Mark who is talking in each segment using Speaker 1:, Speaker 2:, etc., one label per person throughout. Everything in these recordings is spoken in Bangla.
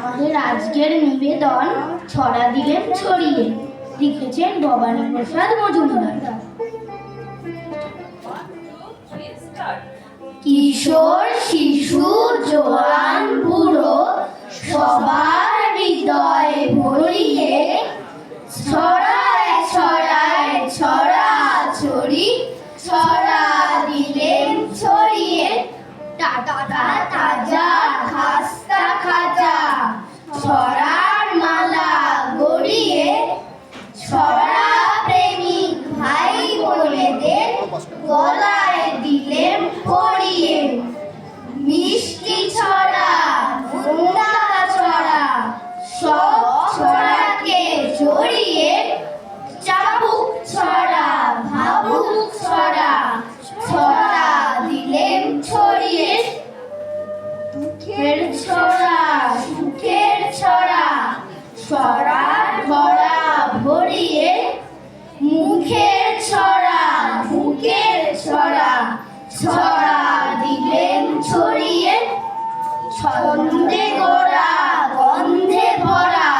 Speaker 1: আমাদের আজকের নিবেদন ছড়া দিলেন ছড়িয়ে, লিখেছেন ভবানী প্রসাদ মজুমদার। কিশোর, শিশু, জোয়ান, বুড়ো সবার হৃদয় ভরিয়ে ছড়ায় ছড়ায় ছড়া ছড়ি, ছড়া দিলেন ছড়িয়ে। টাটকা তাজা খাস্তা খাজা ছড়ার মালা গড়িয়ে, ছড়া প্রেমিক ভাই বোনেদের গলায় দিলেন পরিয়ে। মিষ্টি ছড়া, মুন্ডা ছড়া সব ছড়াকে জড়িয়ে, চাবুক ছড়া, ভাবুক ছড়া ছড়া দিলেন ছড়িয়ে। দুঃখের ছড়া, সুখের ছড়া ছড়ার ভরা ভরিয়ে, মুখের ছড়া, বুকের ছড়া ছড়া দিলেন ছড়িয়ে। ছন্দে গোড়া, গন্ধে ভরা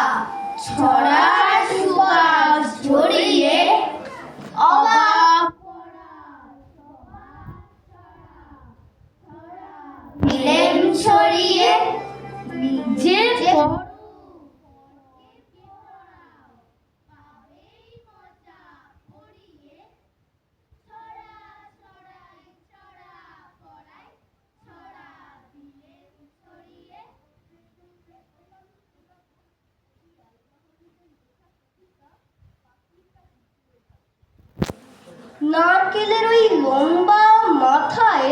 Speaker 1: ছড়ার সুবাস ছড়িয়ে, অবাক দিলেন ছড়িয়ে। নিজে
Speaker 2: নারকেলের ওই লম্বা মাথায়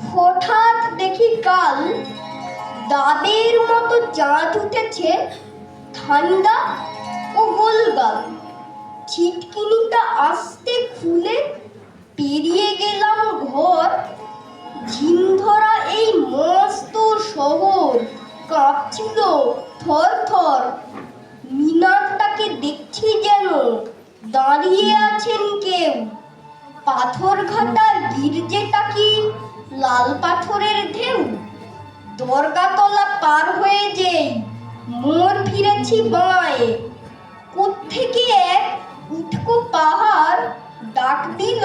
Speaker 2: হঠাৎ দেখি কাল দাদের মতো চাঁদ উঠেছে, ঠান্ডা ও গোলগাল। ছিটকিনিটা আস্তে খুলে পেরিয়ে গেলাম ঘর। ঝিমধরা এই মস্ত শহর কাঁপছিল থর থর। মিনারটাকে দেখছি যেন দাঁড়িয়ে আছেন কেউ। পাথর ঘাটার গির্জেটা কি লাল পাথরের ঢেউ। দরগাতলা পার হয়ে যেই মোড় ফিরেছি বাঁয়ে, কোত্থেকে এক উটকো পাহাড় ডাক দিল,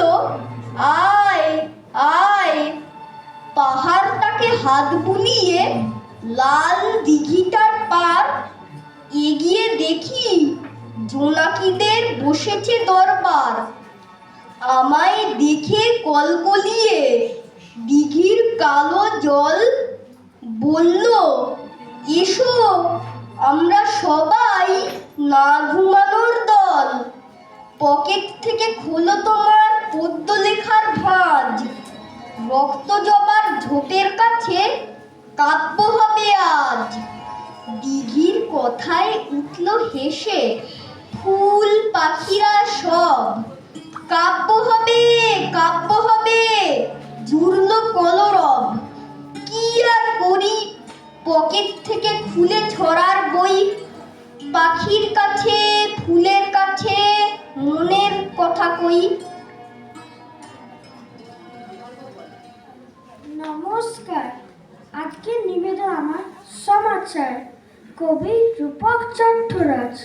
Speaker 2: আয় আয়। পাহাড়টাকে হাত বুলিয়ে লাল দিঘিটার পার এগিয়ে দেখি জোনাকিদের বসেছে দরবার। আমায় দেখে কলকলিয়ে দিঘির কালো জল বলল, এসো আমরা সবাই না ঘুমানোর দল। পকেট থেকে খোলো তোমার পদ্য লেখার ভাঁজ। রক্ত জবার ঝোপের কাছে কাব্য হবে আজ। দিঘির কথায় উঠল হেসে ফুল পাখিরা সব। কাব্য হবে, কাব্য হবে, জুড়ল কলরব। কি আর করি, পকেট থেকে খুলে ছড়ার বই। পাখির কাছে, ফুলের কাছে মনের কথা কই।
Speaker 3: নমস্কার, আজকের নিবেদন আমার সমাচার, কবি রূপক চট্টরাজ।